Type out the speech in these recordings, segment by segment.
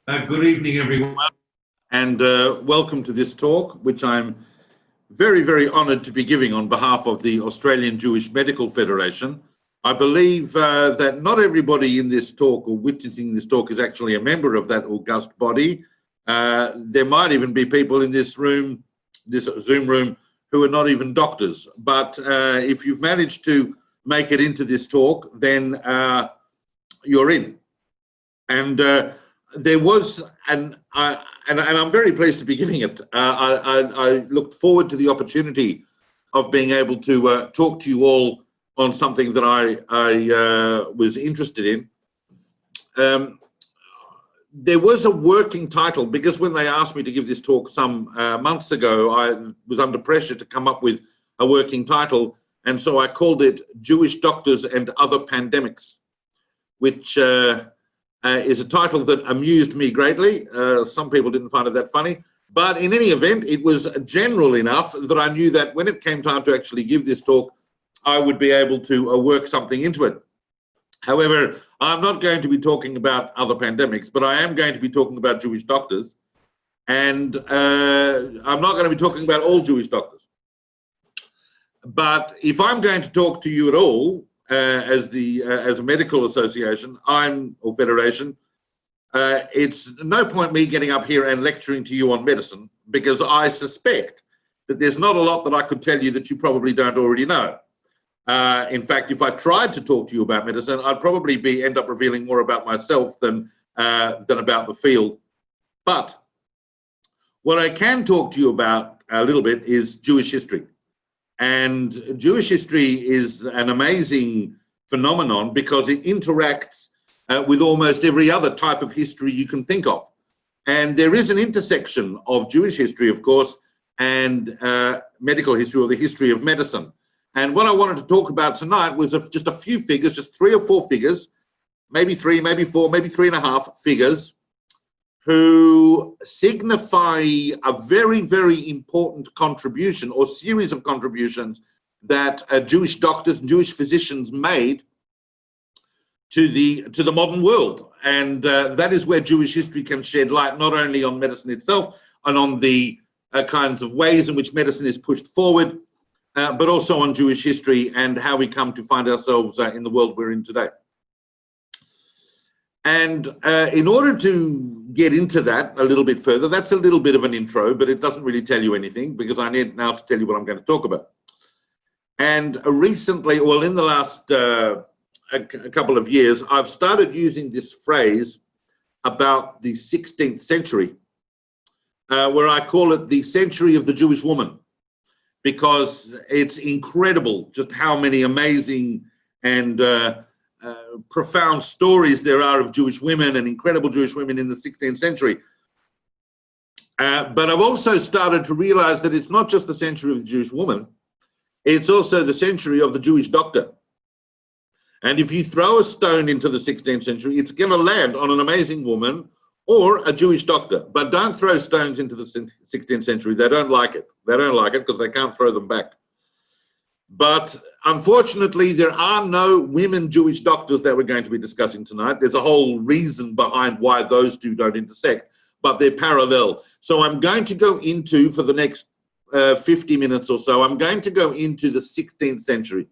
Good evening, everyone, and welcome to this talk, which I'm very, very honoured to be giving on behalf of the Australian Jewish Medical Federation. I believe that not everybody in this talk or witnessing this talk is actually a member of that august body. There might even be people in this room, this Zoom room, who are not even doctors. But if you've managed to make it into this talk, then you're in. And there was, and I'm very pleased to be giving it. I looked forward to the opportunity of being able to talk to you all on something that I was interested in. There was a working title, because when they asked me to give this talk some months ago, I was under pressure to come up with a working title, and so I called it Jewish Doctors and Other Pandemics, which is a title that amused me greatly. Some people didn't find it that funny, but in any event, it was general enough that I knew that when it came time to actually give this talk, I would be able to work something into it. However, I'm not going to be talking about other pandemics, but I am going to be talking about Jewish doctors, and I'm not going to be talking about all Jewish doctors. But if I'm going to talk to you at all, as a medical association, or federation, it's no point me getting up here and lecturing to you on medicine, because I suspect that there's not a lot that I could tell you that you probably don't already know. In fact, if I tried to talk to you about medicine, I'd probably end up revealing more about myself than about the field. But what I can talk to you about a little bit is Jewish history. And Jewish history is an amazing phenomenon because it interacts with almost every other type of history you can think of. And there is an intersection of Jewish history, of course, and medical history, or the history of medicine. And what I wanted to talk about tonight was just a few figures, just 3 or 4 figures, maybe 3, maybe 4, maybe 3.5 figures, who signify a very, very important contribution or series of contributions that Jewish doctors and Jewish physicians made to the modern world. And that is where Jewish history can shed light not only on medicine itself and on the kinds of ways in which medicine is pushed forward, but also on Jewish history and how we come to find ourselves in the world we're in today. And in order to get into that a little bit further, that's a little bit of an intro, but it doesn't really tell you anything, because I need now to tell you what I'm going to talk about. And recently, well, in the last a couple of years, I've started using this phrase about the 16th century, where I call it the century of the Jewish woman, because it's incredible just how many amazing and profound stories there are of Jewish women, and incredible Jewish women in the 16th century. But I've also started to realize that it's not just the century of the Jewish woman, it's also the century of the Jewish doctor. And if you throw a stone into the 16th century, it's going to land on an amazing woman or a Jewish doctor. But don't throw stones into the 16th century. They don't like it. They don't like it because they can't throw them back. But unfortunately, there are no women Jewish doctors that we're going to be discussing tonight. There's a whole reason behind why those two don't intersect, but they're parallel. So I'm going to go into, for the next 50 minutes or so, I'm going to go into the 16th century.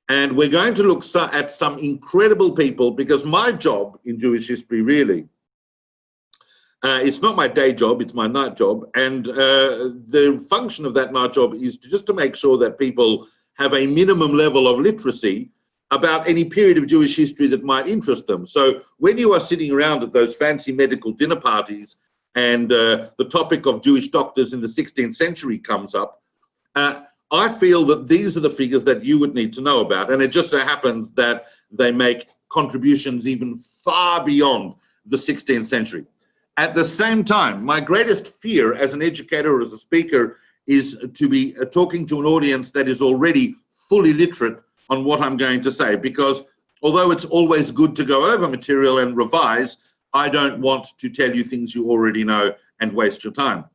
And we're going to look at some incredible people, because my job in Jewish history, really, it's not my day job, it's my night job. And the function of that night job is just to make sure that people have a minimum level of literacy about any period of Jewish history that might interest them. So when you are sitting around at those fancy medical dinner parties and the topic of Jewish doctors in the 16th century comes up, I feel that these are the figures that you would need to know about. And it just so happens that they make contributions even far beyond the 16th century. At the same time, my greatest fear as an educator or as a speaker is to be talking to an audience that is already fully literate on what I'm going to say, because although it's always good to go over material and revise, I don't want to tell you things you already know and waste your time.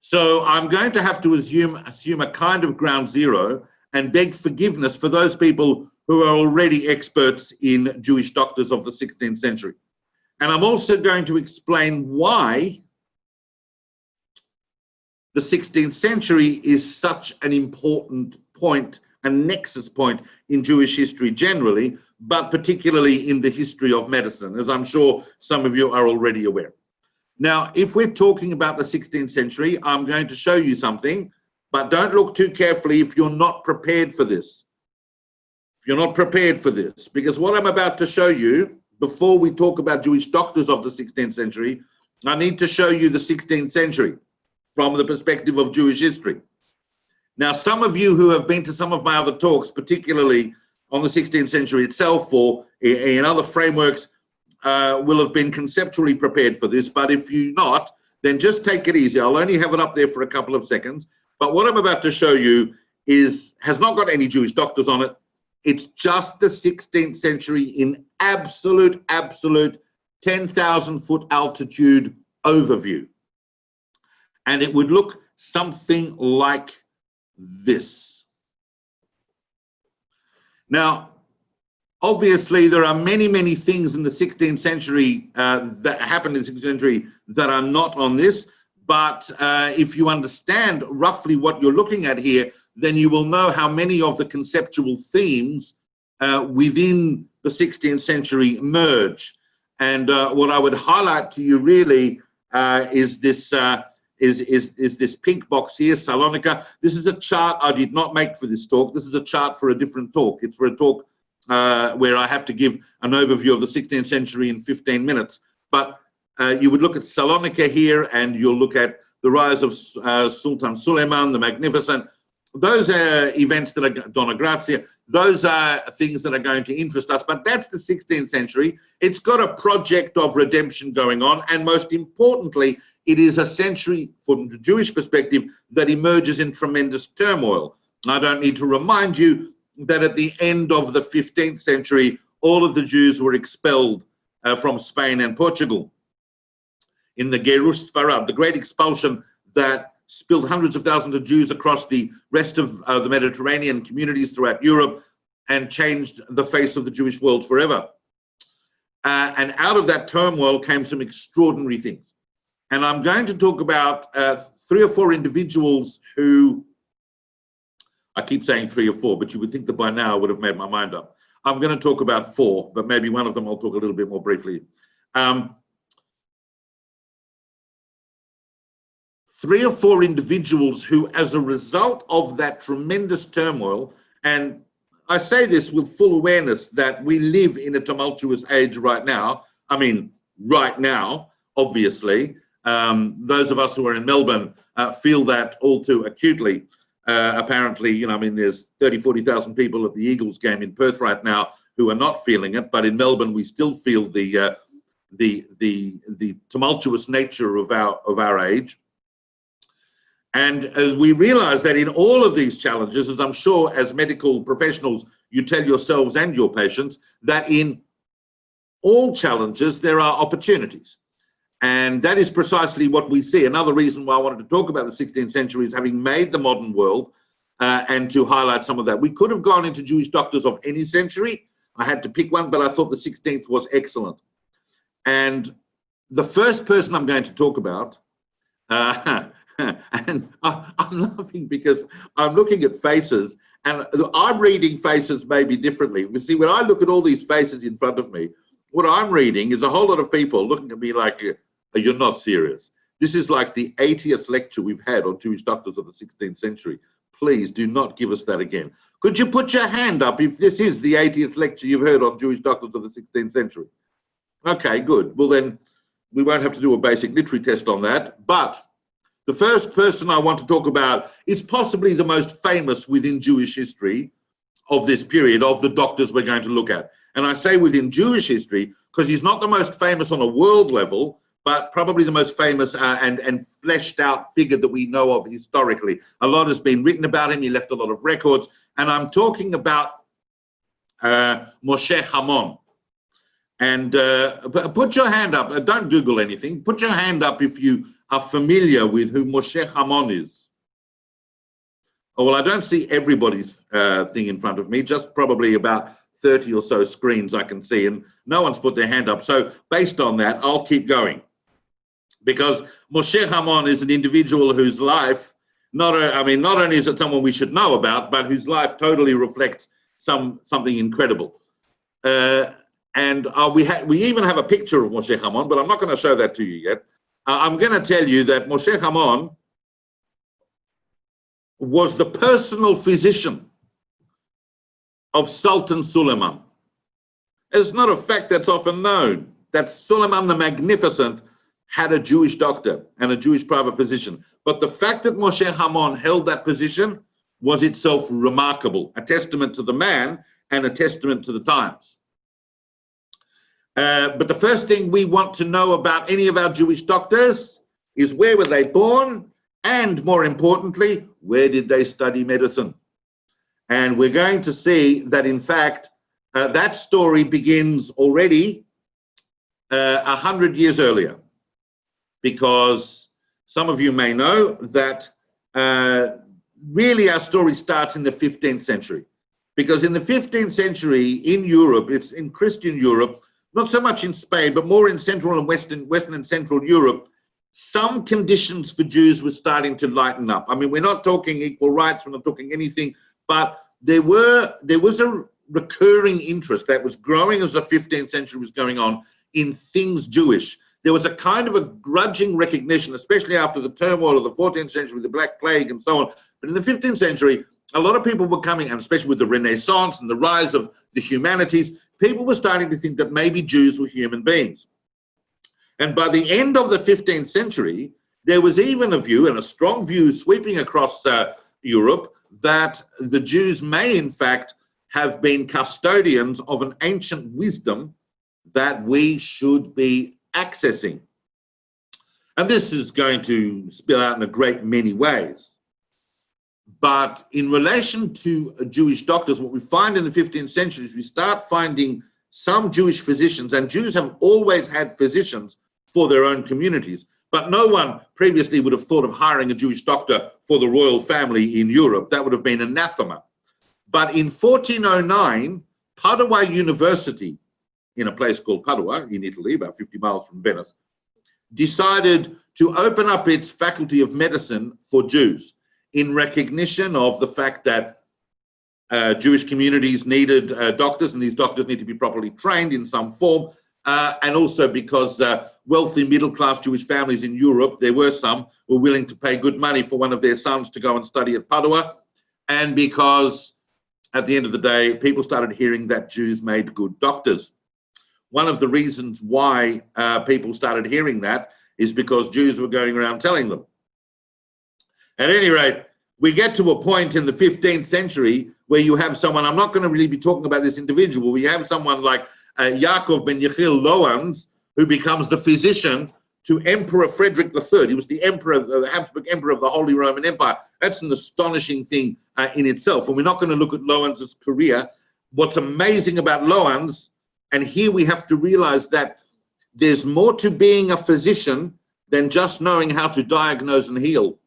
So I'm going to have to assume a kind of ground zero and beg forgiveness for those people who are already experts in Jewish doctors of the 16th century. And I'm also going to explain why the 16th century is such an important point, a nexus point in Jewish history generally, but particularly in the history of medicine, as I'm sure some of you are already aware. Now, if we're talking about the 16th century, I'm going to show you something, but don't look too carefully if you're not prepared for this. If you're not prepared for this, because what I'm about to show you, before we talk about Jewish doctors of the 16th century, I need to show you the 16th century from the perspective of Jewish history. Now, some of you who have been to some of my other talks, particularly on the 16th century itself or in other frameworks, will have been conceptually prepared for this, but if you're not, then just take it easy. I'll only have it up there for a couple of seconds. But what I'm about to show you has not got any Jewish doctors on it. It's just the 16th century in absolute 10,000 foot altitude overview. And it would look something like this. Now, obviously, there are many things in the 16th century that happened in the 16th century that are not on this. But if you understand roughly what you're looking at here, then you will know how many of the conceptual themes within the 16th century merge. And what I would highlight to you really is this this pink box here, Salonika. This is a chart I did not make for this talk. This is a chart for a different talk. It's for a talk where I have to give an overview of the 16th century in 15 minutes. But you would look at Salonika here, and you'll look at the rise of Sultan Suleiman, the Magnificent. Those are events that are Donna Grazia. Those are things that are going to interest us. But that's the 16th century. It's got a project of redemption going on. And most importantly, it is a century, from the Jewish perspective, that emerges in tremendous turmoil. I don't need to remind you that at the end of the 15th century, all of the Jews were expelled from Spain and Portugal. In the Gerush Sfarad, the great expulsion that spilled hundreds of thousands of Jews across the rest of the Mediterranean communities throughout Europe and changed the face of the Jewish world forever. And out of that turmoil came some extraordinary things. And I'm going to talk about 3 or 4 individuals who, I keep saying 3 or 4, but you would think that by now I would have made my mind up. I'm going to talk about 4, but maybe one of them I'll talk a little bit more briefly. 3 or 4 individuals who, as a result of that tremendous turmoil, and I say this with full awareness that we live in a tumultuous age right now. I mean, right now, obviously, those of us who are in Melbourne feel that all too acutely. Apparently, you know, I mean, there's 30, 40,000 people at the Eagles game in Perth right now who are not feeling it, but in Melbourne, we still feel the tumultuous nature of our age. And we realize that in all of these challenges, as I'm sure as medical professionals, you tell yourselves and your patients, that in all challenges, there are opportunities. And that is precisely what we see. Another reason why I wanted to talk about the 16th century is having made the modern world and to highlight some of that. We could have gone into Jewish doctors of any century. I had to pick one, but I thought the 16th was excellent. And the first person I'm going to talk about, and I'm laughing because I'm looking at faces and I'm reading faces maybe differently. You see, when I look at all these faces in front of me, what I'm reading is a whole lot of people looking at me like, you're not serious. This is like the 80th lecture we've had on Jewish doctors of the 16th century. Please do not give us that again. Could you put your hand up if this is the 80th lecture you've heard on Jewish doctors of the 16th century? Okay, good. Well, then we won't have to do a basic literary test on that. But the first person I want to talk about is possibly the most famous within Jewish history of this period, of the doctors we're going to look at. And I say within Jewish history because he's not the most famous on a world level, but probably the most famous and fleshed out figure that we know of historically. A lot has been written about him. He left a lot of records. And I'm talking about Moshe Hamon. And put your hand up. Don't Google anything. Put your hand up if you are familiar with who Moshe Hamon is. Oh, well, I don't see everybody's thing in front of me, just probably about 30 or so screens I can see, and no one's put their hand up. So based on that, I'll keep going. Because Moshe Hamon is an individual whose life, not only is it someone we should know about, but whose life totally reflects something incredible. And we even have a picture of Moshe Hamon, but I'm not going to show that to you yet. I'm going to tell you that Moshe Hamon was the personal physician of Sultan Suleiman. It's not a fact that's often known that Suleiman the Magnificent had a Jewish doctor and a Jewish private physician. But the fact that Moshe Hamon held that position was itself remarkable, a testament to the man and a testament to the times. But the first thing we want to know about any of our Jewish doctors is where were they born, and more importantly, where did they study medicine? And we're going to see that, in fact, that story begins already 100 years earlier, because some of you may know that really our story starts in the 15th century. Because in the 15th century in Europe, it's in Christian Europe, not so much in Spain, but more in Central and Western and Central Europe, some conditions for Jews were starting to lighten up. I mean, we're not talking equal rights, we're not talking anything, but there was a recurring interest that was growing as the 15th century was going on in things Jewish. There was a kind of a grudging recognition, especially after the turmoil of the 14th century, the Black Plague and so on. But in the 15th century, a lot of people were coming, and especially with the Renaissance and the rise of the humanities, people were starting to think that maybe Jews were human beings. And by the end of the 15th century, there was even a view, and a strong view sweeping across Europe, that the Jews may in fact have been custodians of an ancient wisdom that we should be accessing. And this is going to spill out in a great many ways. But in relation to Jewish doctors, what we find in the 15th century is we start finding some Jewish physicians, and Jews have always had physicians for their own communities, but no one previously would have thought of hiring a Jewish doctor for the royal family in Europe. That would have been anathema. But in 1409, Padua University, in a place called Padua in Italy, about 50 miles from Venice, decided to open up its faculty of medicine for Jews in recognition of the fact that Jewish communities needed doctors, and these doctors need to be properly trained in some form, and also because wealthy middle-class Jewish families in Europe, there were some, were willing to pay good money for one of their sons to go and study at Padua, and because at the end of the day, people started hearing that Jews made good doctors. One of the reasons why people started hearing that is because Jews were going around telling them. At any rate, we get to a point in the 15th century where you have someone, I'm not going to really be talking about this individual, we have someone like Yaakov ben Yechiel Loans, who becomes the physician to Emperor Frederick III. He was the emperor, the Habsburg emperor of the Holy Roman Empire. That's an astonishing thing in itself. And we're not going to look at Loans' career. What's amazing about Loans, and here we have to realize that there's more to being a physician than just knowing how to diagnose and heal.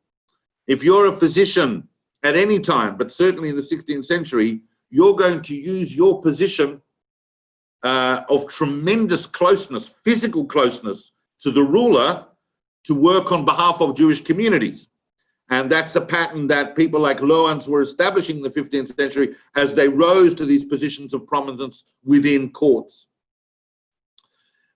If you're a physician at any time, but certainly in the 16th century, you're going to use your position of tremendous closeness, physical closeness to the ruler to work on behalf of Jewish communities. And that's the pattern that people like Loans were establishing in the 15th century as they rose to these positions of prominence within courts.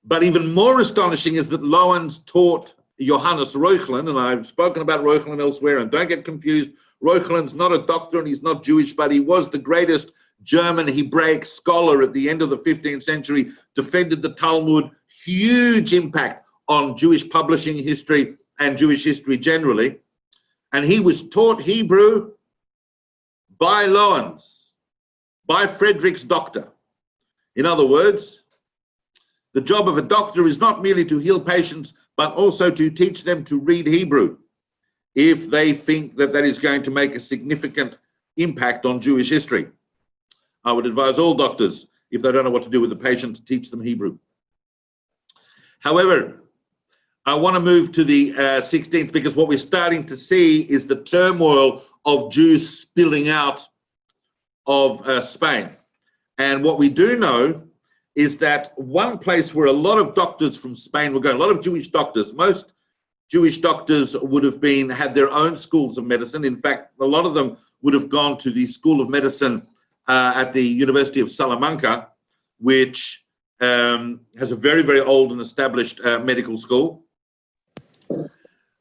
But even more astonishing is that Loans taught Johannes Reuchlin, and I've spoken about Reuchlin elsewhere, and don't get confused, Reuchlin's not a doctor and he's not Jewish, but he was the greatest German Hebraic scholar at the end of the 15th century, defended the Talmud, huge impact on Jewish publishing history and Jewish history generally. And he was taught Hebrew by Loans, by Frederick's doctor. In other words, the job of a doctor is not merely to heal patients, but also to teach them to read Hebrew if they think that that is going to make a significant impact on Jewish history. I would advise all doctors, if they don't know what to do with the patient, to teach them Hebrew. However, I want to move to the 16th, because what we're starting to see is the turmoil of Jews spilling out of Spain. And what we do know is that one place where a lot of doctors from Spain were going, a lot of Jewish doctors, most Jewish doctors would have had their own schools of medicine. In fact, a lot of them would have gone to the School of Medicine at the University of Salamanca, which has a very, very old and established medical school.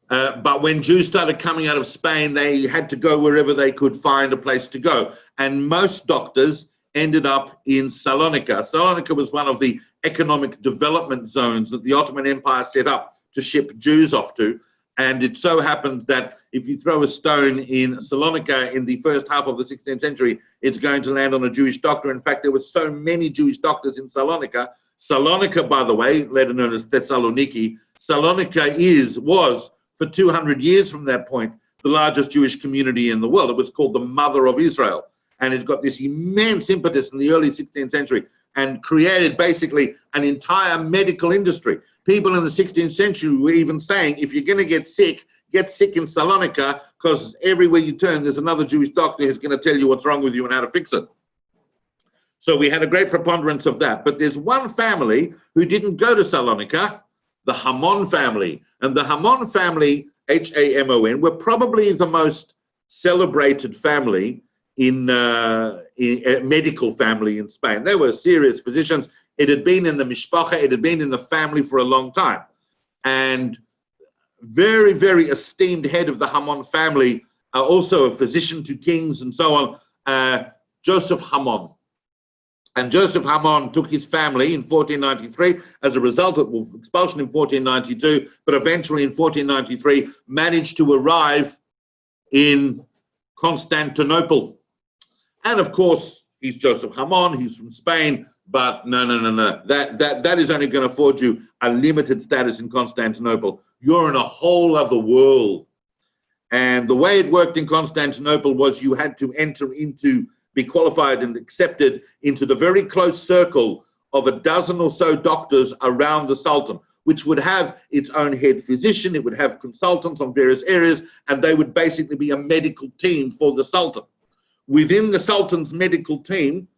But when Jews started coming out of Spain, they had to go wherever they could find a place to go. And most doctors ended up in Salonika. Salonika was one of the economic development zones that the Ottoman Empire set up to ship Jews off to. And it so happens that if you throw a stone in Salonika in the first half of the 16th century, it's going to land on a Jewish doctor. In fact, there were so many Jewish doctors in Salonika. Salonika, by the way, later known as Thessaloniki, Salonika was, for 200 years from that point, the largest Jewish community in the world. It was called the Mother of Israel. And it got this immense impetus in the early 16th century and created basically an entire medical industry. People in the 16th century were even saying, if you're going to get sick in Salonika, because everywhere you turn, there's another Jewish doctor who's going to tell you what's wrong with you and how to fix it. So we had a great preponderance of that. But there's one family who didn't go to Salonika, the Hamon family. And the Hamon family, Hamon, were probably the most celebrated family in a medical family in Spain. They were serious physicians. It had been in the mishpacha, it had been in the family for a long time. And very, very esteemed head of the Hamon family, also a physician to kings and so on, Joseph Hamon. And Joseph Hamon took his family in 1493 as a result of expulsion in 1492, but eventually in 1493 managed to arrive in Constantinople. And of course, he's Joseph Hamon, he's from Spain, but no. That is only going to afford you a limited status in Constantinople. You're in a whole other world. And the way it worked in Constantinople was you had to be qualified and accepted into the very close circle of a dozen or so doctors around the Sultan, which would have its own head physician, it would have consultants on various areas, and they would basically be a medical team for the Sultan. Within the Sultan's medical team,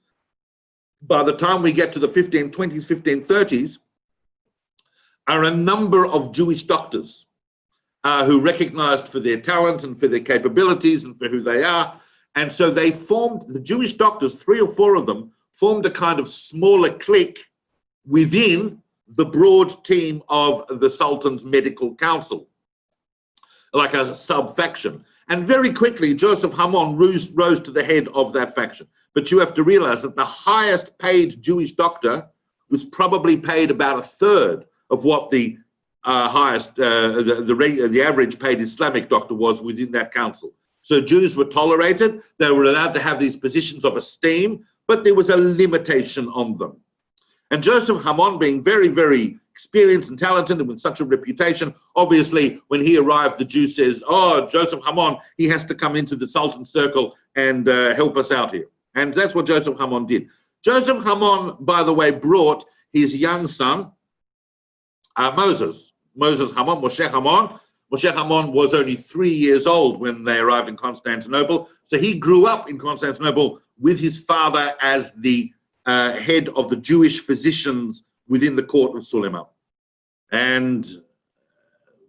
by the time we get to the 1520s, 1530s, are a number of Jewish doctors who recognized for their talent and for their capabilities and for who they are. And so they formed, the Jewish doctors, 3 or 4 of them, formed a kind of smaller clique within the broad team of the Sultan's medical council, like a sub-faction. And very quickly, Joseph Hamon rose to the head of that faction. But you have to realize that the highest paid Jewish doctor was probably paid about 1/3 of what the the average paid Islamic doctor was within that council. So Jews were tolerated, they were allowed to have these positions of esteem, but there was a limitation on them. And Joseph Hamon, being very, very experienced and talented and with such a reputation, obviously when he arrived, the Jew says, oh, Joseph Hamon, he has to come into the Sultan's circle and help us out here. And that's what Joseph Hamon did. Joseph Hamon, by the way, brought his young son, Moses Hamon, Moshe Hamon. Moshe Hamon was only 3 years old when they arrived in Constantinople. So he grew up in Constantinople with his father as the head of the Jewish physicians within the court of Suleiman. And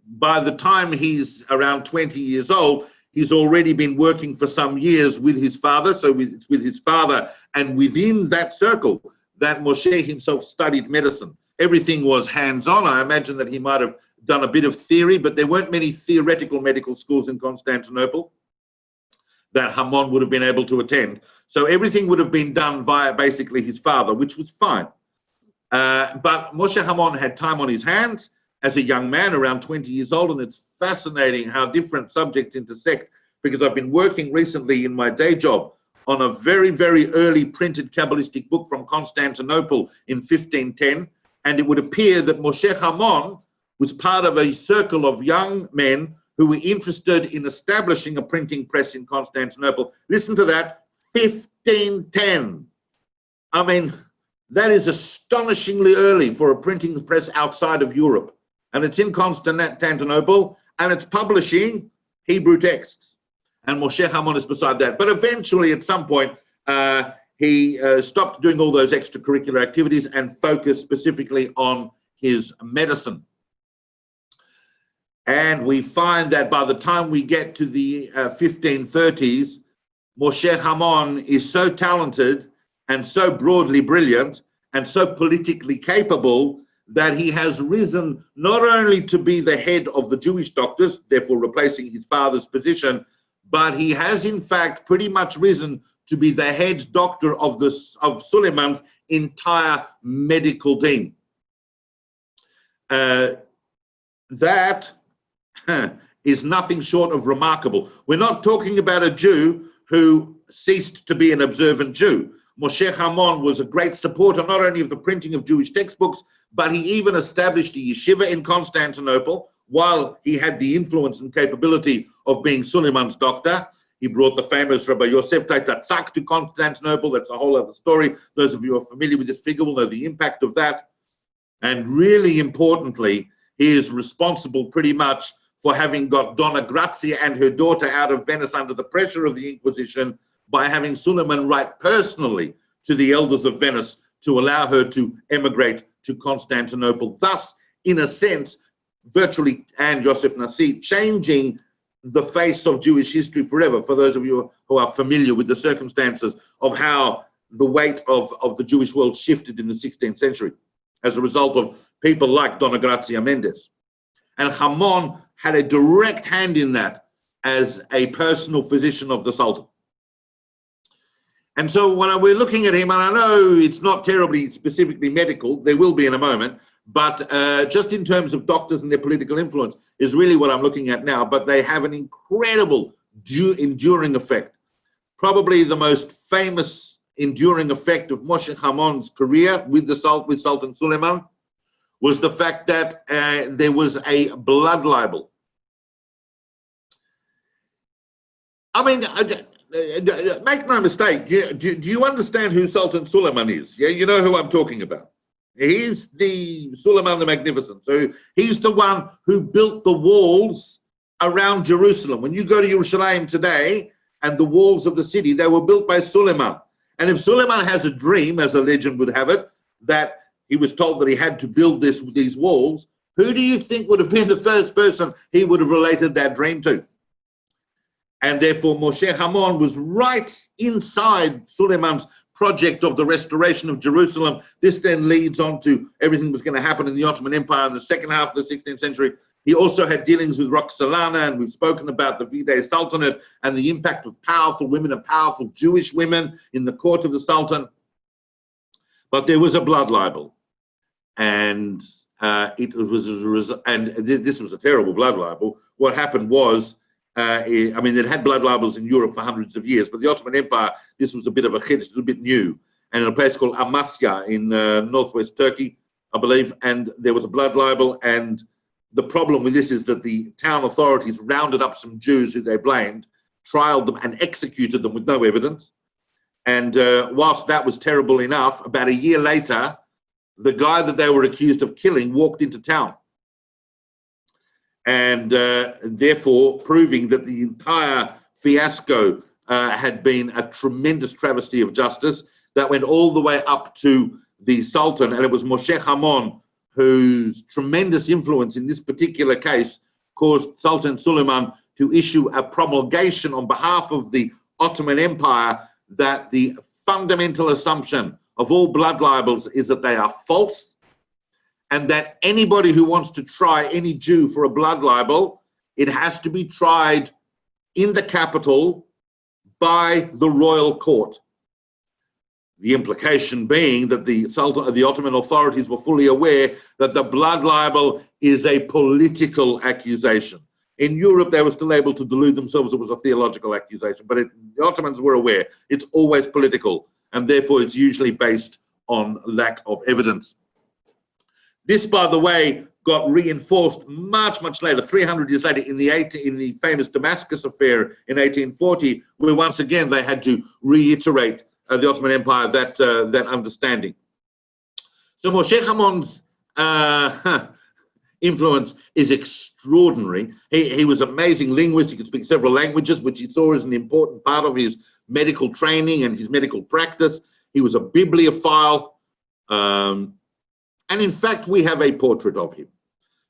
by the time he's around 20 years old, he's already been working for some years with his father. So it's with his father and within that circle that Moshe himself studied medicine. Everything was hands-on. I imagine that he might have done a bit of theory, but there weren't many theoretical medical schools in Constantinople that Hamon would have been able to attend. So everything would have been done via basically his father, which was fine. But Moshe Hamon had time on his hands as a young man, around 20 years old, and it's fascinating how different subjects intersect, because I've been working recently in my day job on a very, very early printed Kabbalistic book from Constantinople in 1510, and it would appear that Moshe Hamon was part of a circle of young men who were interested in establishing a printing press in Constantinople. Listen to that, 1510. I mean, that is astonishingly early for a printing press outside of Europe. And it's in Constantinople, and it's publishing Hebrew texts. And Moshe Hamon is beside that. But eventually, at some point, he stopped doing all those extracurricular activities and focused specifically on his medicine. And we find that by the time we get to the 1530s, Moshe Hamon is so talented and so broadly brilliant and so politically capable that he has risen not only to be the head of the Jewish doctors, therefore replacing his father's position, but he has in fact pretty much risen to be the head doctor of Suleiman's entire medical team. That is nothing short of remarkable. We're not talking about a Jew who ceased to be an observant Jew. Moshe Hamon was a great supporter not only of the printing of Jewish textbooks, but he even established a yeshiva in Constantinople while he had the influence and capability of being Suleiman's doctor. He brought the famous Rabbi Yosef Taitatzak to Constantinople. That's a whole other story. Those of you who are familiar with this figure will know the impact of that. And really importantly, he is responsible pretty much for having got Donna Grazia and her daughter out of Venice under the pressure of the Inquisition by having Suleiman write personally to the elders of Venice to allow her to emigrate to Constantinople, thus, in a sense, virtually, and Yosef Nasi, changing the face of Jewish history forever, for those of you who are familiar with the circumstances of how the weight of the Jewish world shifted in the 16th century as a result of people like Donna Grazia Mendes. And Hamon had a direct hand in that as a personal physician of the Sultan. And so when we're looking at him, and I know it's not terribly specifically medical, there will be in a moment, but just in terms of doctors and their political influence is really what I'm looking at now, but they have an incredible enduring effect. Probably the most famous enduring effect of Moshe Hamon's career with Sultan Suleiman was the fact that there was a blood libel. I mean, make no mistake, do you understand who Sultan Suleiman is? Yeah, you know who I'm talking about. He's the Suleiman the Magnificent. So he's the one who built the walls around Jerusalem. When you go to Jerusalem today and the walls of the city, they were built by Suleiman. And if Suleiman has a dream, as a legend would have it, that he was told that he had to build these walls, who do you think would have been the first person he would have related that dream to? And therefore, Moshe Hamon was right inside Suleiman's project of the restoration of Jerusalem. This then leads on to everything that was going to happen in the Ottoman Empire in the second half of the 16th century. He also had dealings with Roxolana, and we've spoken about the Videh Sultanate and the impact of powerful women and powerful Jewish women in the court of the Sultan. But there was a blood libel, and this was a terrible blood libel. What happened was, I mean, they'd had blood libels in Europe for hundreds of years, but the Ottoman Empire, this was a bit of a chiddush, a bit new. And in a place called Amasya in northwest Turkey, I believe, and there was a blood libel. And the problem with this is that the town authorities rounded up some Jews who they blamed, trialed them and executed them with no evidence. And whilst that was terrible enough, about a year later, the guy that they were accused of killing walked into town. And therefore proving that the entire fiasco had been a tremendous travesty of justice that went all the way up to the Sultan. And it was Moshe Hamon whose tremendous influence in this particular case caused Sultan Suleiman to issue a promulgation on behalf of the Ottoman Empire that the fundamental assumption of all blood libels is that they are false, and that anybody who wants to try any Jew for a blood libel, it has to be tried in the capital by the royal court. The implication being that the Ottoman authorities were fully aware that the blood libel is a political accusation. In Europe, they were still able to delude themselves it was a theological accusation, but the Ottomans were aware it's always political, and therefore it's usually based on lack of evidence. This, by the way, got reinforced much, much later, 300 years later, in the famous Damascus affair in 1840, where once again they had to reiterate the Ottoman Empire that understanding. So Moshe Hamon's influence is extraordinary. He was an amazing linguist. He could speak several languages, which he saw as an important part of his medical training and his medical practice. He was a bibliophile. And in fact, we have a portrait of him.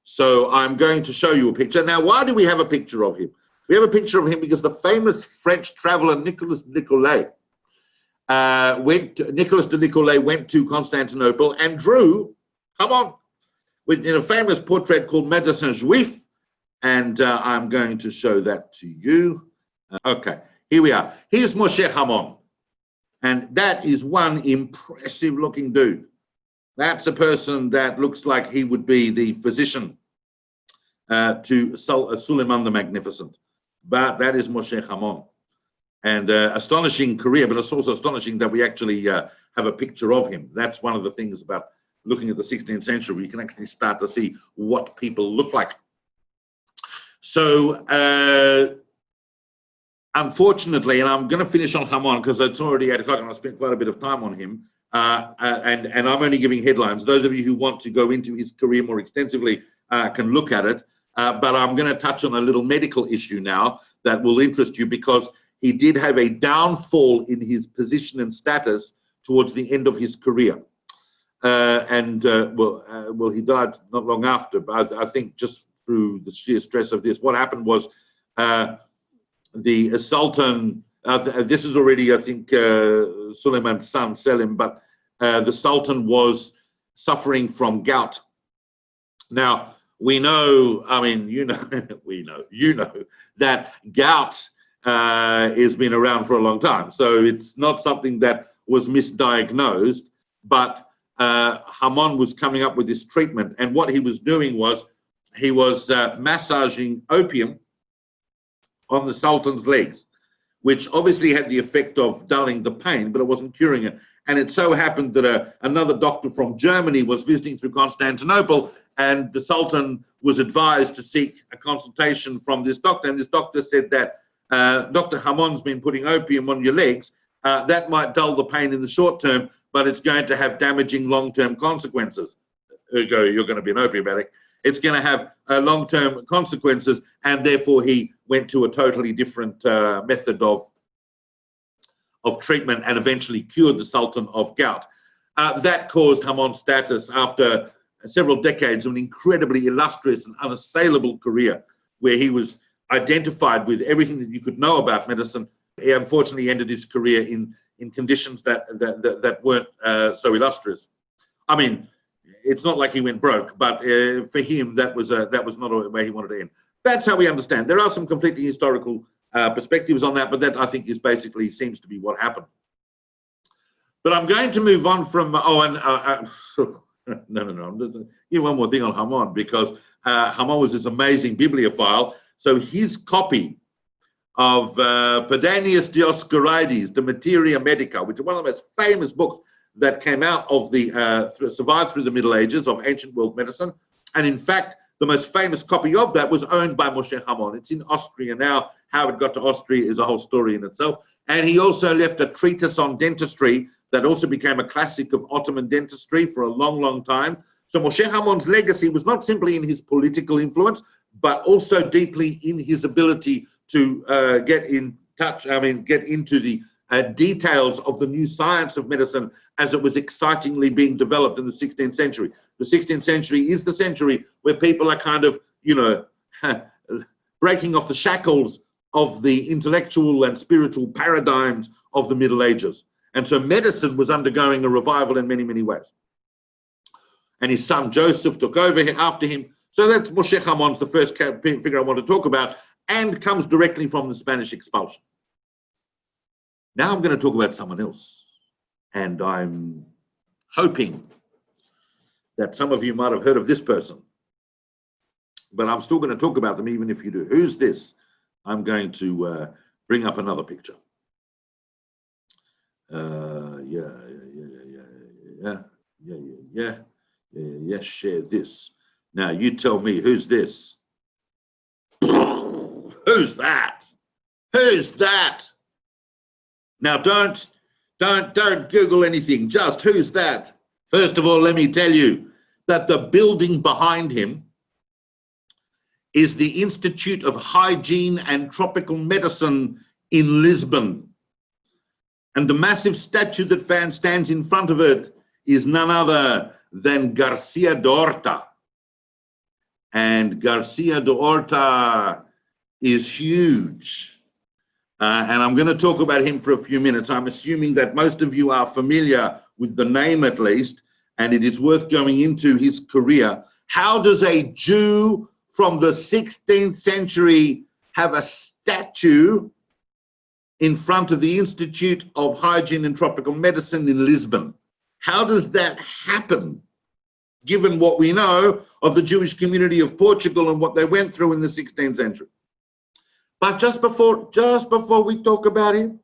So I'm going to show you a picture. Now, why do we have a picture of him? We have a picture of him because the famous French traveler Nicolas de Nicolay went to Constantinople and drew, come on, in a famous portrait called Médecin Juif. And I'm going to show that to you. Okay, here we are. Here's Moshe Hamon. And that is one impressive looking dude. That's a person that looks like he would be the physician to Suleiman the Magnificent. But that is Moshe Hamon. And astonishing career, but it's also astonishing that we actually have a picture of him. That's one of the things about looking at the 16th century. You can actually start to see what people look like. So, unfortunately, and I'm going to finish on Hamon because it's already 8 o'clock and I spent quite a bit of time on him. And I'm only giving headlines. Those of you who want to go into his career more extensively can look at it. But I'm going to touch on a little medical issue now that will interest you because he did have a downfall in his position and status towards the end of his career. Well, he died not long after, but I think just through the sheer stress of this. What happened was the Sultan, this is already, I think, Suleiman's son, Selim, but the Sultan was suffering from gout. Now, we know, I mean, you know, you know that gout has been around for a long time. So it's not something that was misdiagnosed, but Hamon was coming up with this treatment. And what he was doing was he was massaging opium on the Sultan's legs, which obviously had the effect of dulling the pain, but it wasn't curing it. And it so happened that another doctor from Germany was visiting through Constantinople, and the Sultan was advised to seek a consultation from this doctor. And this doctor said that Dr. Hamon's been putting opium on your legs. That might dull the pain in the short term, but it's going to have damaging long-term consequences. Ergo, you're going to be an opium addict. It's going to have long-term consequences, and therefore he went to a totally different method of treatment and eventually cured the Sultan of gout. That caused Hamon's status after several decades of an incredibly illustrious and unassailable career where he was identified with everything that you could know about medicine. He unfortunately ended his career in conditions that weren't so illustrious. I mean, it's not like he went broke, but for him, that was not where he wanted to end. That's how we understand. There are some conflicting historical perspectives on that, but that I think is basically seems to be what happened. But I'm going to move on from, no, I'm just give one more thing on Hamon, because Hamon was this amazing bibliophile. So his copy of Pedanius Dioscorides, De Materia Medica, which is one of the most famous books that came out of the, survived through the Middle Ages of ancient world medicine. And in fact, the most famous copy of that was owned by Moshe Hamon. It's in Austria now. How it got to Austria is a whole story in itself. And he also left a treatise on dentistry that also became a classic of Ottoman dentistry for a long, long time. So Moshe Hamon's legacy was not simply in his political influence, but also deeply in his ability to get into the details of the new science of medicine as it was excitingly being developed in the 16th century. The 16th century is the century where people are kind of, you know, breaking off the shackles of the intellectual and spiritual paradigms of the Middle Ages. And so medicine was undergoing a revival in many, many ways. And his son Joseph took over after him. So that's Moshe Hamon's the first figure I want to talk about, and comes directly from the Spanish expulsion. Now I'm going to talk about someone else. And I'm hoping that some of you might have heard of this person. But I'm still going to talk about them even if you do. Who's this? I'm going to bring up another picture. Share this. Now you tell me, who's this? Who's that? Who's that? Now don't Google anything, just who's that? First of all, let me tell you that the building behind him is the Institute of Hygiene and Tropical Medicine in Lisbon. And the massive statue that stands in front of it is none other than Garcia de Orta. And Garcia de Orta is huge. And I'm going to talk about him for a few minutes. I'm assuming that most of you are familiar with the name at least, and it is worth going into his career. How does a Jew from the 16th century have a statue in front of the Institute of Hygiene and Tropical Medicine in Lisbon? How does that happen, given what we know of the Jewish community of Portugal and what they went through in the 16th century? But just before we talk about him,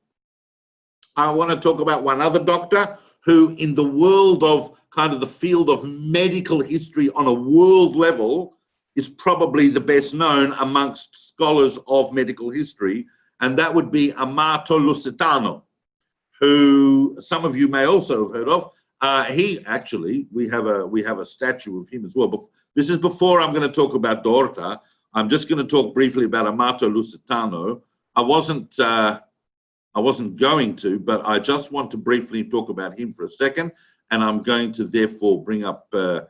I want to talk about one other doctor who, in the world of kind of the field of medical history on a world level, is probably the best known amongst scholars of medical history, and that would be Amato Lusitano, who some of you may also have heard of. He actually, we have a statue of him as well. But this is before I'm going to talk about Dorta. I'm just going to talk briefly about Amato Lusitano. I wasn't going to, but I just want to briefly talk about him for a second, and I'm going to therefore bring up a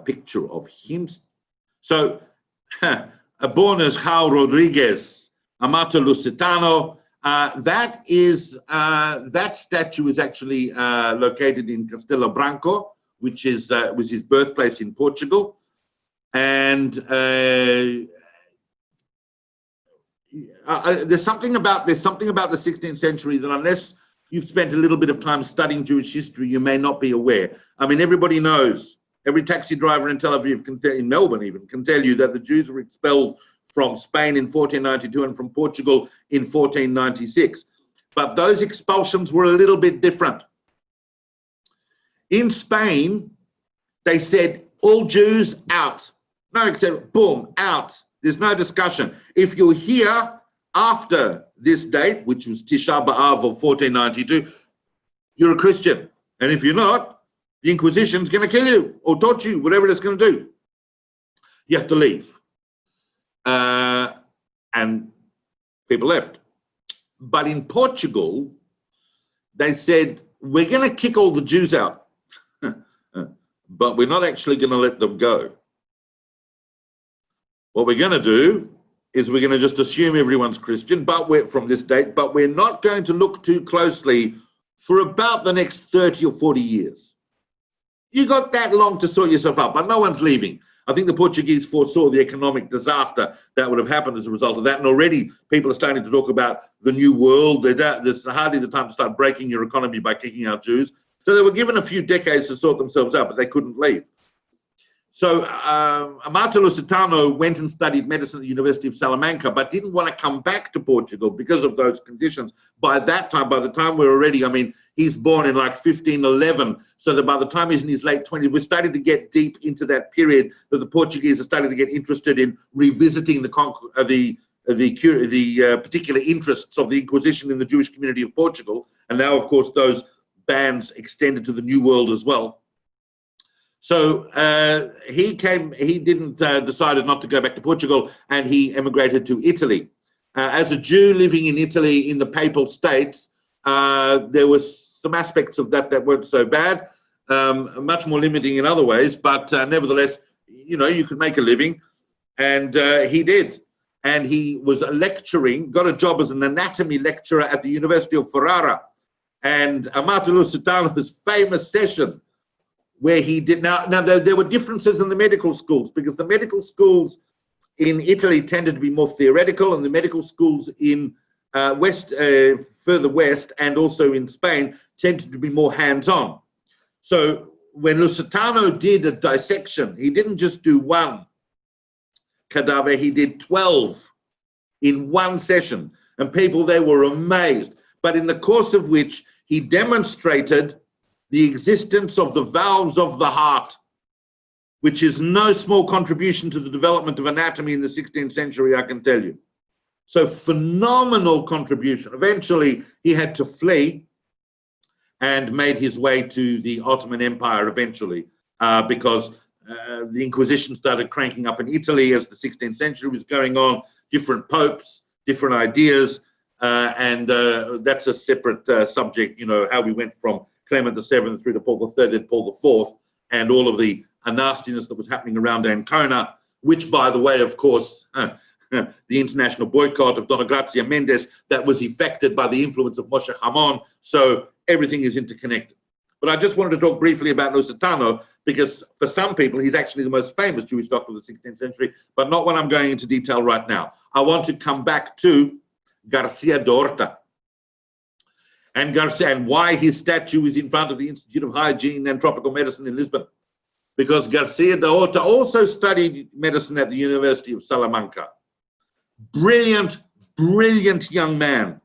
picture of him. So, born as João Rodrigues, Amato Lusitano. That statue is actually located in Castelo Branco, which was his birthplace in Portugal, and there's something about the 16th century that, unless you've spent a little bit of time studying Jewish history, you may not be aware. I mean, everybody knows. Every taxi driver in Tel Aviv, in Melbourne even, can tell you that the Jews were expelled from Spain in 1492 and from Portugal in 1496. But those expulsions were a little bit different. In Spain, they said, all Jews out. No except, boom, out. There's no discussion. If you're here after this date, which was Tisha B'Av of 1492, you're a Christian. And if you're not, the Inquisition's going to kill you or torture you, whatever it's going to do. You have to leave. And people left. But in Portugal, they said, we're going to kick all the Jews out, but we're not actually going to let them go. What we're going to do is we're going to just assume everyone's Christian, but we're from this date, but we're not going to look too closely for about the next 30 or 40 years. You got that long to sort yourself out, but no one's leaving. I think the Portuguese foresaw the economic disaster that would have happened as a result of that. And already people are starting to talk about the new world. There's hardly the time to start breaking your economy by kicking out Jews. So they were given a few decades to sort themselves out, but they couldn't leave. So Amato Lusitano went and studied medicine at the University of Salamanca, but didn't want to come back to Portugal because of those conditions. By that time, by the time we're already, I mean, he's born in like 1511, so that by the time he's in his late 20s, we're starting to get deep into that period that the Portuguese are starting to get interested in revisiting the particular interests of the Inquisition in the Jewish community of Portugal. And now, of course, those bans extended to the New World as well. So he decided not to go back to Portugal, and he emigrated to Italy. As a Jew living in Italy in the Papal States, there was some aspects of that weren't so bad, much more limiting in other ways, but nevertheless, you know, you could make a living, and he did. And he was lecturing, got a job as an anatomy lecturer at the University of Ferrara. And Amato Lusitano's famous session, where he did, now there were differences in the medical schools, because the medical schools in Italy tended to be more theoretical, and the medical schools in further west and also in Spain tended to be more hands-on. So when Lusitano did a dissection, he didn't just do one cadaver, he did 12 in one session, and people there were amazed. But in the course of which he demonstrated the existence of the valves of the heart, which is no small contribution to the development of anatomy in the 16th century, I can tell you. So phenomenal contribution. Eventually, he had to flee and made his way to the Ottoman Empire eventually, because the Inquisition started cranking up in Italy as the 16th century was going on, different popes, different ideas. That's a separate subject, you know, how we went from Clement VII through to Paul III, then Paul IV, and all of the nastiness that was happening around Ancona, which, by the way, of course, the international boycott of Dona Gracia Mendes, that was effected by the influence of Moshe Hamon. So everything is interconnected. But I just wanted to talk briefly about Lusitano, because for some people, he's actually the most famous Jewish doctor of the 16th century, but not what I'm going into detail right now. I want to come back to Garcia de Orta and why his statue is in front of the Institute of Hygiene and Tropical Medicine in Lisbon. Because Garcia de Orta also studied medicine at the University of Salamanca. Brilliant, brilliant young man.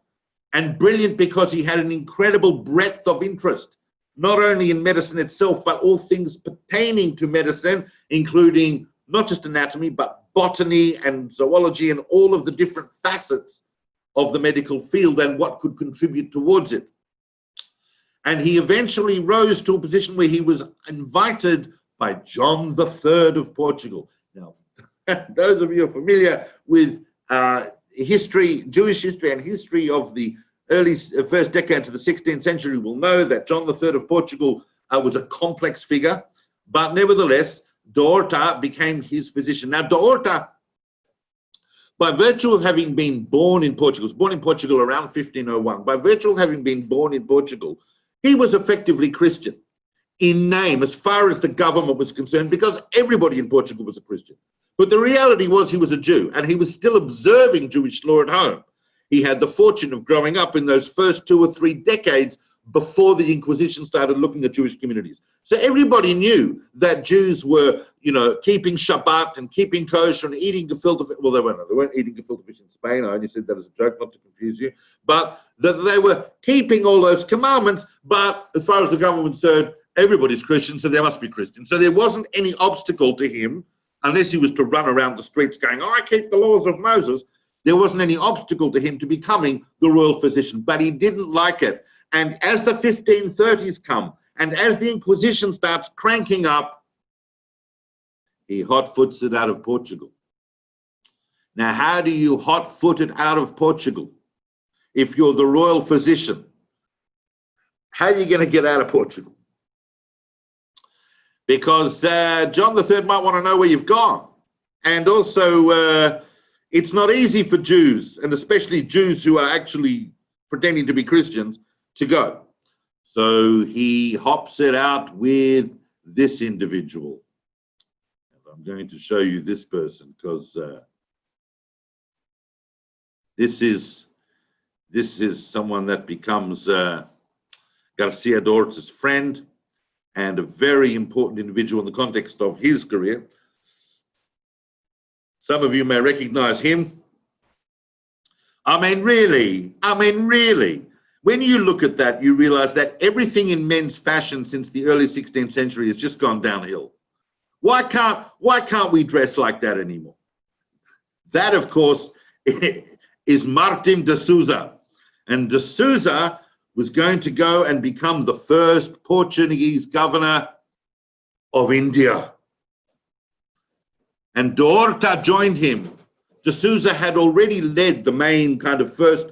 And brilliant because he had an incredible breadth of interest, not only in medicine itself, but all things pertaining to medicine, including not just anatomy, but botany and zoology and all of the different facets of the medical field and what could contribute towards it. And he eventually rose to a position where he was invited by John III of Portugal. Now, those of you who are familiar with history, Jewish history and history of the early first decades of the 16th century will know that John III of Portugal was a complex figure, but nevertheless, de Orta became his physician. Now, de Orta, by virtue of having been born in Portugal, was born in Portugal around 1501, by virtue of having been born in Portugal, he was effectively Christian in name as far as the government was concerned, because everybody in Portugal was a Christian. But the reality was he was a Jew, and he was still observing Jewish law at home. He had the fortune of growing up in those first 2 or 3 decades before the Inquisition started looking at Jewish communities. So everybody knew that Jews were, you know, keeping Shabbat and keeping kosher and eating gefilte fish. Well, they weren't eating gefilte fish in Spain. I only said that as a joke, not to confuse you. But that they were keeping all those commandments. But as far as the government was concerned, everybody's Christian, so they must be Christian. So there wasn't any obstacle to him, unless he was to run around the streets going, oh, I keep the laws of Moses. There wasn't any obstacle to him to becoming the royal physician, but he didn't like it. And as the 1530s come, and as the Inquisition starts cranking up, he hot-foots it out of Portugal. Now, how do you hot-foot it out of Portugal? If you're the royal physician, how are you going to get out of Portugal? Because John III might want to know where you've gone. And also, it's not easy for Jews, and especially Jews who are actually pretending to be Christians, to go. So he hops it out with this individual. I'm going to show you this person because this is someone that becomes Garcia de Orta's friend and a very important individual in the context of his career. Some of you may recognize him. I mean, really, when you look at that, you realize that everything in men's fashion since the early 16th century has just gone downhill. Why can't we dress like that anymore? That, of course, is Martim de Souza. And de Souza was going to go and become the first Portuguese governor of India. And de Orta joined him. De Souza had already led the main kind of first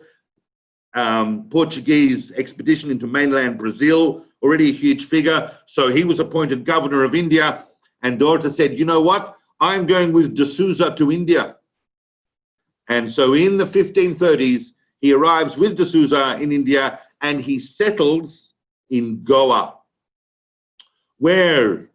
Portuguese expedition into mainland Brazil, already a huge figure. So he was appointed governor of India. And de Orta said, you know what? I'm going with de Souza to India. And so in the 1530s, he arrives with de Souza in India and he settles in Goa, where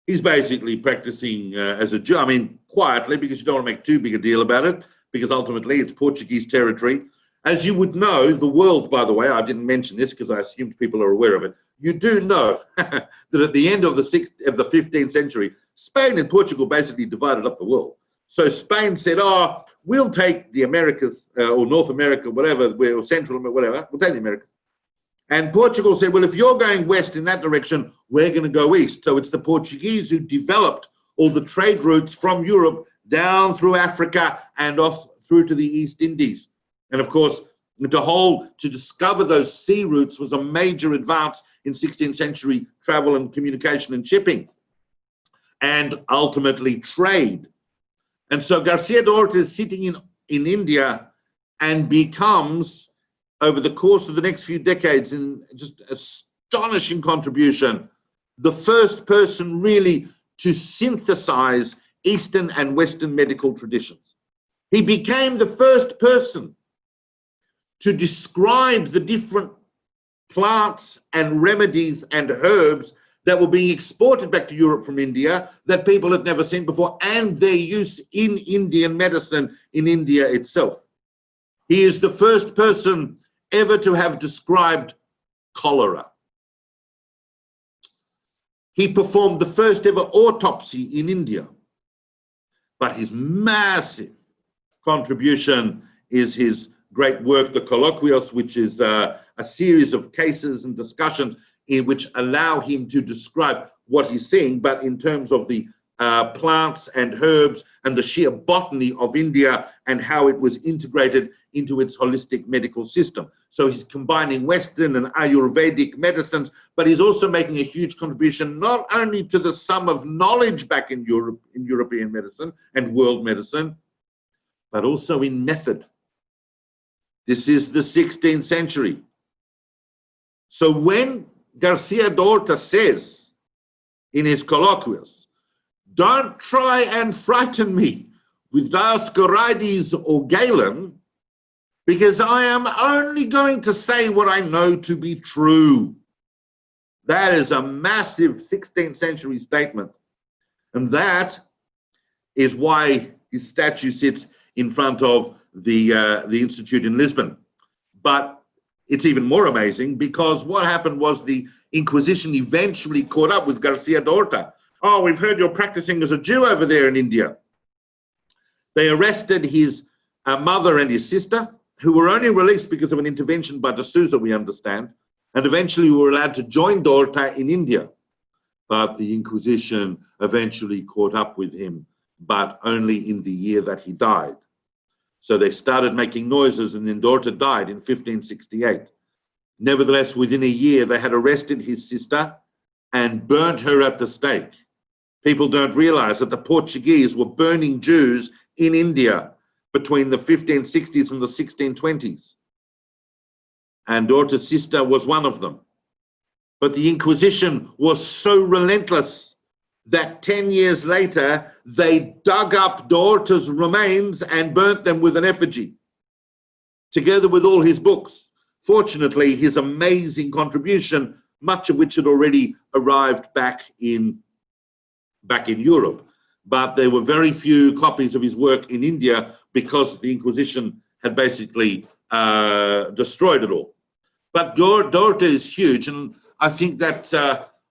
he's basically practicing as a Jew. I mean, quietly, because you don't want to make too big a deal about it, because ultimately it's Portuguese territory. As you would know, the world, by the way, I didn't mention this because I assumed people are aware of it. You do know that at the end of the 15th century, Spain and Portugal basically divided up the world. So Spain said, oh, we'll take the Americas or North America, whatever, or Central America, whatever, we'll take the Americas. And Portugal said, well, if you're going west in that direction, we're going to go east. So it's the Portuguese who developed all the trade routes from Europe down through Africa and off through to the East Indies. And of course, to discover those sea routes was a major advance in 16th century travel and communication and shipping, and ultimately trade. And so Garcia de Orta is sitting in India and becomes, over the course of the next few decades, in just astonishing contribution, the first person really to synthesize Eastern and Western medical traditions. He became the first person to describe the different plants and remedies and herbs that were being exported back to Europe from India that people had never seen before, and their use in Indian medicine in India itself. He is the first person ever to have described cholera. He performed the first ever autopsy in India. But his massive contribution is his great work, the Colloquios, which is a series of cases and discussions in which allow him to describe what he's seeing, but in terms of the plants and herbs and the sheer botany of India and how it was integrated into its holistic medical system. So he's combining Western and Ayurvedic medicines, but he's also making a huge contribution not only to the sum of knowledge back in Europe, in European medicine and world medicine, but also in method. This is the 16th century. So when Garcia Dorta says in his Colloquios, "Don't try and frighten me with Dioscorides or Galen, because I am only going to say what I know to be true." That is a massive 16th century statement. And that is why his statue sits in front of the Institute in Lisbon. But it's even more amazing because what happened was the Inquisition eventually caught up with Garcia Dorta. "Oh, we've heard you're practicing as a Jew over there in India." They arrested his mother and his sister, who were only released because of an intervention by D'Souza, we understand, and eventually were allowed to join Dorta in India. But the Inquisition eventually caught up with him, but only in the year that he died. So they started making noises, and then Dorta died in 1568. Nevertheless, within a year, they had arrested his sister and burnt her at the stake. People don't realize that the Portuguese were burning Jews in India between the 1560s and the 1620s. And Dorta's sister was one of them. But the Inquisition was so relentless that 10 years later, they dug up Dorta's remains and burnt them with an effigy, together with all his books. Fortunately, his amazing contribution, much of which had already arrived back in Europe, but there were very few copies of his work in India because the Inquisition had basically destroyed it all. But Dorta is huge, and I think that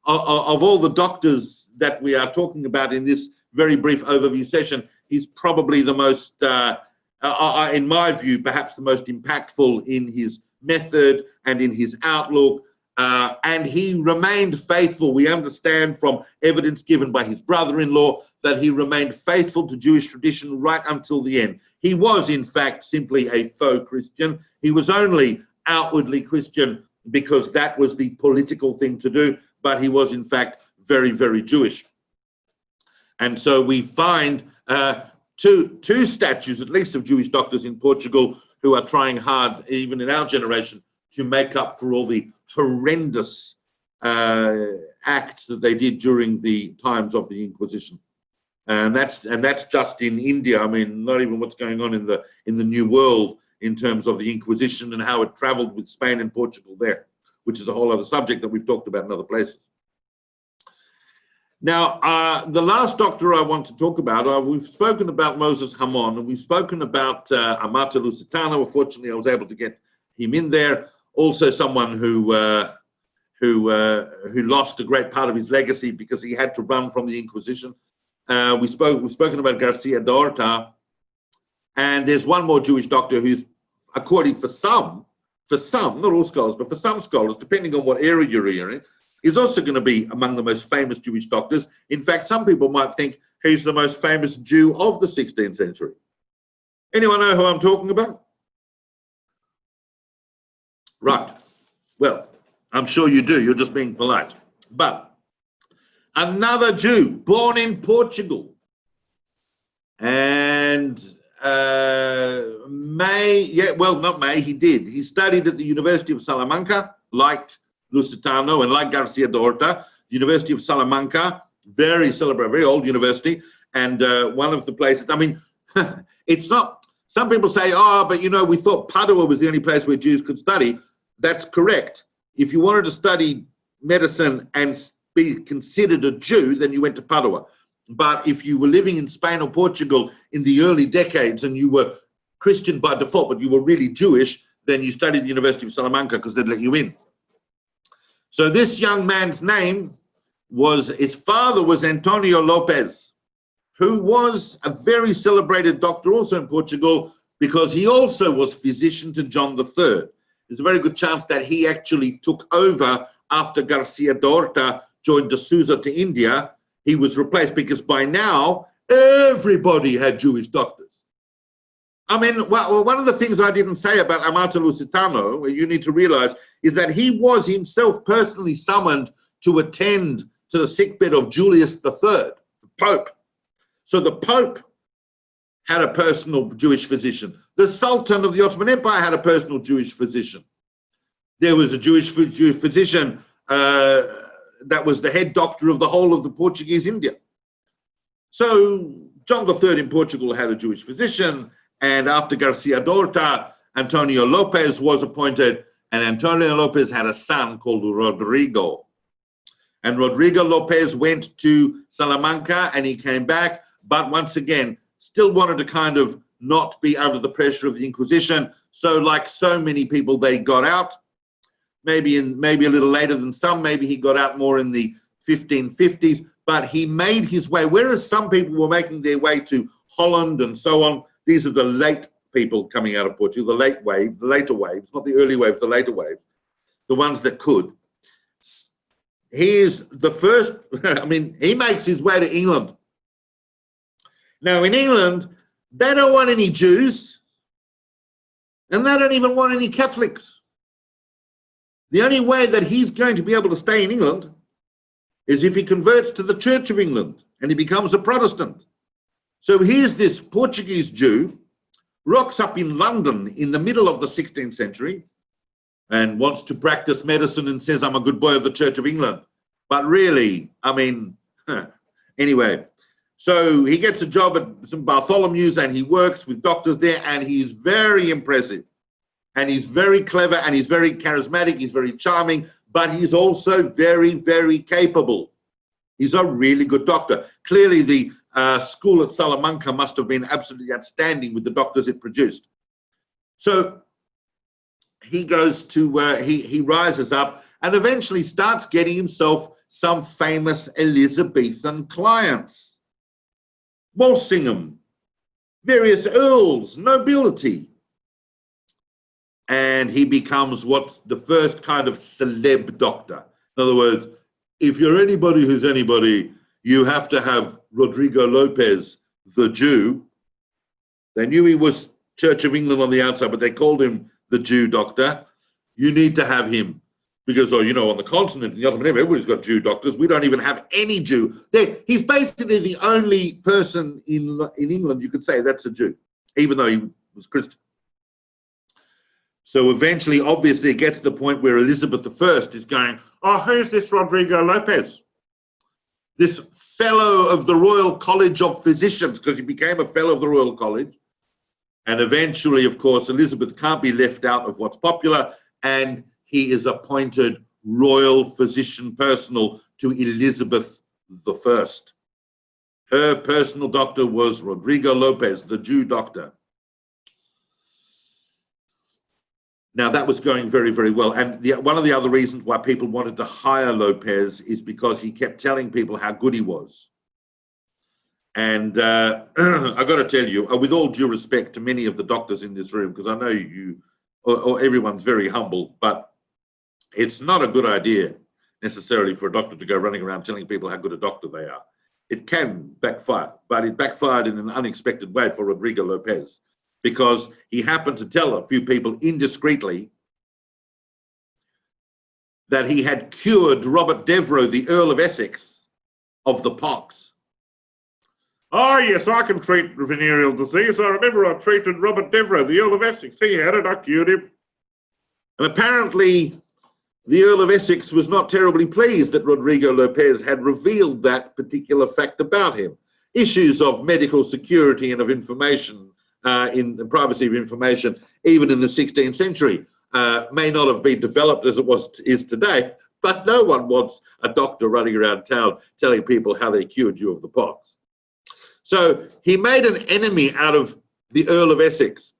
of all the doctors that we are talking about in this very brief overview session, he's probably the most, in my view, perhaps the most impactful in his method and in his outlook. And he remained faithful. We understand from evidence given by his brother-in-law that he remained faithful to Jewish tradition right until the end. He was, in fact, simply a faux Christian. He was only outwardly Christian because that was the political thing to do, but he was, in fact, very, very Jewish. And so we find two statues, at least, of Jewish doctors in Portugal who are trying hard, even in our generation, to make up for all the horrendous acts that they did during the times of the Inquisition. And that's just in India. I mean, not even what's going on in the New World in terms of the Inquisition and how it traveled with Spain and Portugal there, which is a whole other subject that we've talked about in other places. Now, the last doctor I want to talk about, we've spoken about Moses Hamon, and we've spoken about Amato Lusitano. Unfortunately, I was able to get him in there. Also, someone who lost a great part of his legacy because he had to run from the Inquisition. We've spoken about Garcia Dorta, and there's one more Jewish doctor who's, according for some, not all scholars, but for some scholars, depending on what area you're in, is also going to be among the most famous Jewish doctors. In fact, some people might think he's the most famous Jew of the 16th century. Anyone know who I'm talking about? Right. Well, I'm sure you do. You're just being polite. But another Jew born in Portugal and not May, he did. He studied at the University of Salamanca, like Lusitano and like Garcia Dorta. The University of Salamanca, very celebrated, very old university, and one of the places, I mean, it's not, some people say, oh, but you know, we thought Padua was the only place where Jews could study. That's correct. If you wanted to study medicine and be considered a Jew, then you went to Padua. But if you were living in Spain or Portugal in the early decades and you were Christian by default, but you were really Jewish, then you studied at the University of Salamanca because they'd let you in. So this young man's name was, his father was Antonio Lopez, who was a very celebrated doctor also in Portugal because he also was physician to John III. There's a very good chance that he actually took over after Garcia Dorta joined D'Souza to India. He was replaced because by now, everybody had Jewish doctors. I mean, well, one of the things I didn't say about Amato Lusitano, you need to realize, is that he was himself personally summoned to attend to the sickbed of Julius III, the Pope. So the Pope had a personal Jewish physician. The Sultan of the Ottoman Empire had a personal Jewish physician. There was a Jewish physician that was the head doctor of the whole of the Portuguese India. So John III in Portugal had a Jewish physician, and after Garcia Dorta, Antonio Lopez was appointed, and Antonio Lopez had a son called Rodrigo. And Rodrigo Lopez went to Salamanca and he came back, but once again, still wanted to kind of not be under the pressure of the Inquisition. So like so many people, they got out. Maybe a little later than some, maybe he got out more in the 1550s, but he made his way, whereas some people were making their way to Holland and so on. These are the late people coming out of Portugal, the late wave, the later waves, not the early waves, the later waves, the ones that could. He is the first, I mean, he makes his way to England. Now in England, they don't want any Jews, and they don't even want any Catholics. The only way that he's going to be able to stay in England is if he converts to the Church of England and he becomes a Protestant. So here's this Portuguese Jew, rocks up in London in the middle of the 16th century and wants to practice medicine and says, I'm a good boy of the Church of England. But really, I mean, anyway. So he gets a job at St. Bartholomew's and he works with doctors there, and he's very impressive. And he's very clever and he's very charismatic, he's very charming, but he's also very, very capable. He's a really good doctor. Clearly the school at Salamanca must have been absolutely outstanding with the doctors it produced. So he goes to, he rises up and eventually starts getting himself some famous Elizabethan clients. Walsingham, various earls, nobility. And he becomes what's the first kind of celeb doctor. In other words, if you're anybody who's anybody, you have to have Rodrigo Lopez, the Jew. They knew he was Church of England on the outside, but they called him the Jew doctor. You need to have him because, oh, you know, on the continent, in the Ottoman Empire, everybody's got Jew doctors. We don't even have any Jew. He's basically the only person in England you could say that's a Jew, even though he was Christian. So eventually, obviously, it gets to the point where Elizabeth I is going, oh, who's this Rodrigo Lopez? This fellow of the Royal College of Physicians, because he became a fellow of the Royal College. And eventually, of course, Elizabeth can't be left out of what's popular, and he is appointed Royal Physician Personal to Elizabeth I. Her personal doctor was Rodrigo Lopez, the Jew doctor. Now, that was going very, very well. And one of the other reasons why people wanted to hire Lopez is because he kept telling people how good he was. And I got to tell you, with all due respect to many of the doctors in this room, because I know you, or everyone's very humble, but it's not a good idea necessarily for a doctor to go running around telling people how good a doctor they are. It can backfire, but it backfired in an unexpected way for Rodrigo Lopez, because he happened to tell a few people indiscreetly that he had cured Robert Devereux, the Earl of Essex, of the pox. Oh, yes, I can treat venereal disease. I remember I treated Robert Devereux, the Earl of Essex. He had it, I cured him. And apparently, the Earl of Essex was not terribly pleased that Rodrigo Lopez had revealed that particular fact about him. Issues of medical security and of information, in the privacy of information, even in the 16th century, may not have been developed as it is today, but no one wants a doctor running around town telling people how they cured you of the pox. So he made an enemy out of the Earl of Essex.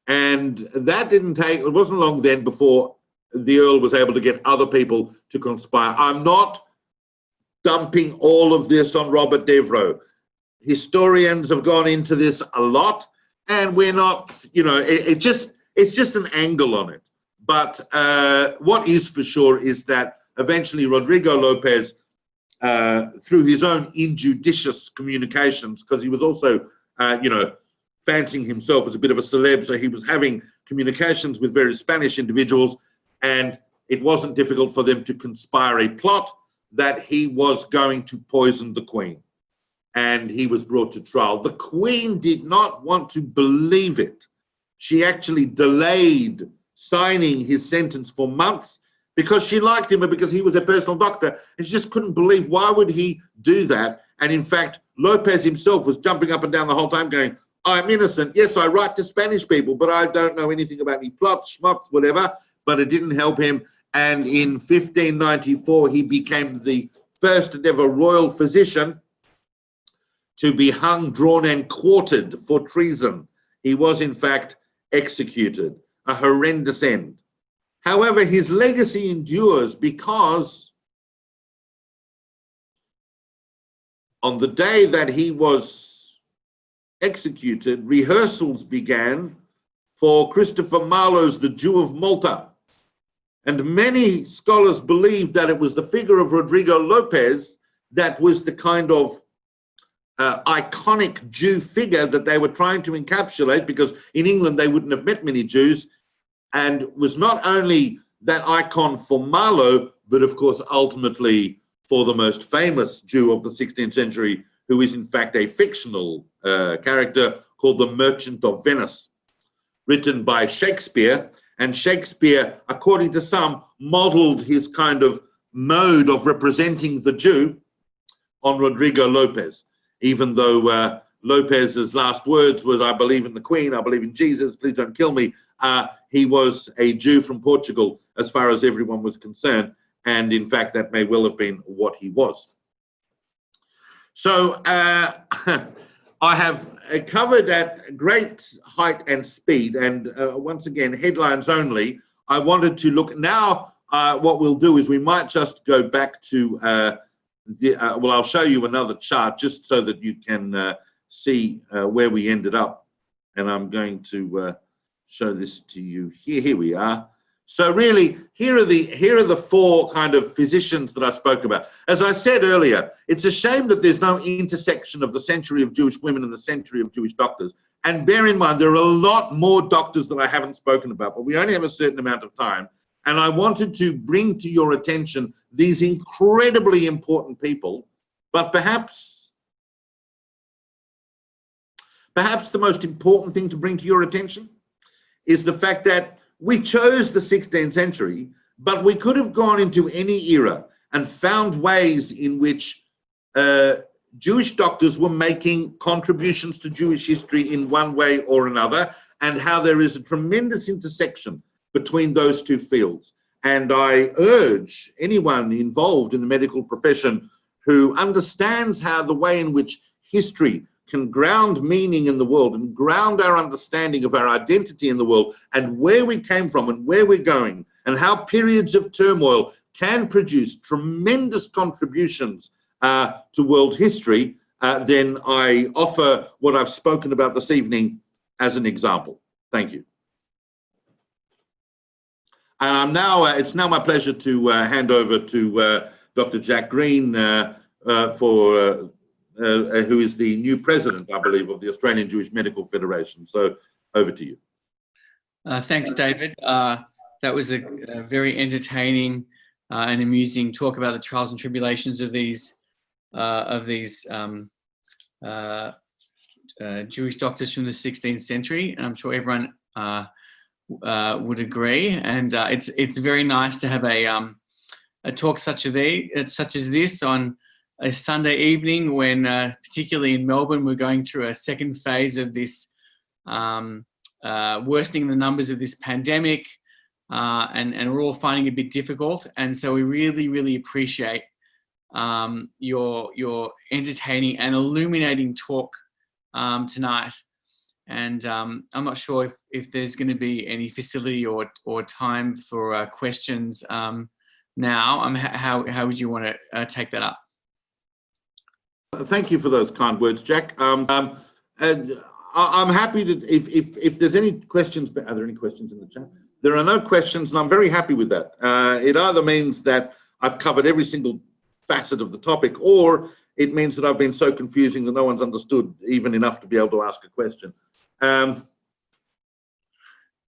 And that didn't take, it wasn't long then before the Earl was able to get other people to conspire. I'm not dumping all of this on Robert Devereux. Historians have gone into this a lot, and we're not, you know, it's just an angle on it. But what is for sure is that eventually Rodrigo Lopez, through his own injudicious communications, because he was also, you know, fancying himself as a bit of a celeb, so he was having communications with various Spanish individuals, and it wasn't difficult for them to conspire a plot that he was going to poison the Queen. And he was brought to trial. The Queen did not want to believe it. She actually delayed signing his sentence for months because she liked him and because he was a personal doctor. And she just couldn't believe, why would he do that? And in fact, Lopez himself was jumping up and down the whole time going, I'm innocent. Yes, I write to Spanish people, but I don't know anything about any plots, schmucks, whatever. But it didn't help him. And in 1594, he became the first and ever royal physician to be hung, drawn, and quartered for treason. He was, in fact, executed, a horrendous end. However, his legacy endures because on the day that he was executed, rehearsals began for Christopher Marlowe's The Jew of Malta. And many scholars believe that it was the figure of Rodrigo Lopez that was the kind of iconic Jew figure that they were trying to encapsulate, because in England they wouldn't have met many Jews, and was not only that icon for Marlowe, but of course ultimately for the most famous Jew of the 16th century, who is in fact a fictional character called the Merchant of Venice, written by Shakespeare. And Shakespeare, according to some, modeled his kind of mode of representing the Jew on Rodrigo Lopez, even though Lopez's last words was, I believe in the Queen, I believe in Jesus, please don't kill me. He was a Jew from Portugal as far as everyone was concerned. And in fact, that may well have been what he was. So I have covered at great height and speed, and once again, headlines only. I wanted to look now. What we'll do is we might just go back to well, I'll show you another chart just so that you can see where we ended up. And I'm going to show this to you here. Here we are. So really, here are the four kind of physicians that I spoke about. As I said earlier, it's a shame that there's no intersection of the century of Jewish women and the century of Jewish doctors. And bear in mind, there are a lot more doctors that I haven't spoken about, but we only have a certain amount of time. And I wanted to bring to your attention these incredibly important people, but perhaps the most important thing to bring to your attention is the fact that we chose the 16th century, but we could have gone into any era and found ways in which Jewish doctors were making contributions to Jewish history in one way or another, and how there is a tremendous intersection between those two fields. And I urge anyone involved in the medical profession who understands how the way in which history can ground meaning in the world and ground our understanding of our identity in the world and where we came from and where we're going, and how periods of turmoil can produce tremendous contributions to world history, then I offer what I've spoken about this evening as an example. Thank you. And I'm now, it's now my pleasure to hand over to Dr. Jack Green, who is the new president, I believe, of the Australian Jewish Medical Federation. So over to you. Thanks, David. That was a very entertaining and amusing talk about the trials and tribulations of these Jewish doctors from the 16th century. And I'm sure everyone would agree. And it's very nice to have a talk such as this on a Sunday evening when, particularly in Melbourne, we're going through a second phase of this worsening the numbers of this pandemic, and we're all finding it a bit difficult. And so we really, really appreciate your entertaining and illuminating talk tonight. And I'm not sure if there's going to be any facility or time for questions now. How would you want to take that up? Thank you for those kind words, Jack. And I'm happy to, if there's any questions, are there any questions in the chat? There are no questions, and I'm very happy with that. It either means that I've covered every single facet of the topic, or it means that I've been so confusing that no one's understood even enough to be able to ask a question. But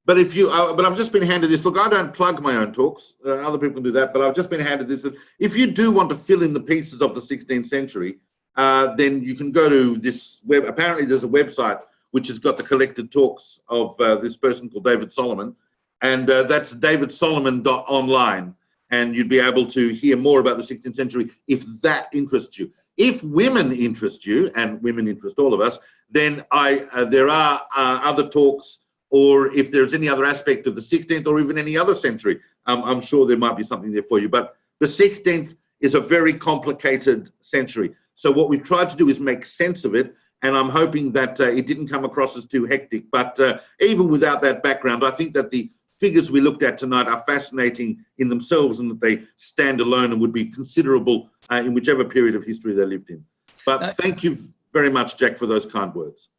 I've just been handed this. Look, I don't plug my own talks. Other people can do that, but I've just been handed this. If you do want to fill in the pieces of the 16th century, then you can go to this web. Apparently, there's a website which has got the collected talks of this person called David Solomon, and that's davidsolomon.online. And you'd be able to hear more about the 16th century if that interests you. If women interest you, and women interest all of us, then there are other talks, or if there's any other aspect of the 16th or even any other century, I'm sure there might be something there for you. But the 16th is a very complicated century. So what we've tried to do is make sense of it, and I'm hoping that it didn't come across as too hectic. But even without that background, I think that the figures we looked at tonight are fascinating in themselves, and that they stand alone and would be considerable in whichever period of history they lived in. But thank you very much, Jack, for those kind words.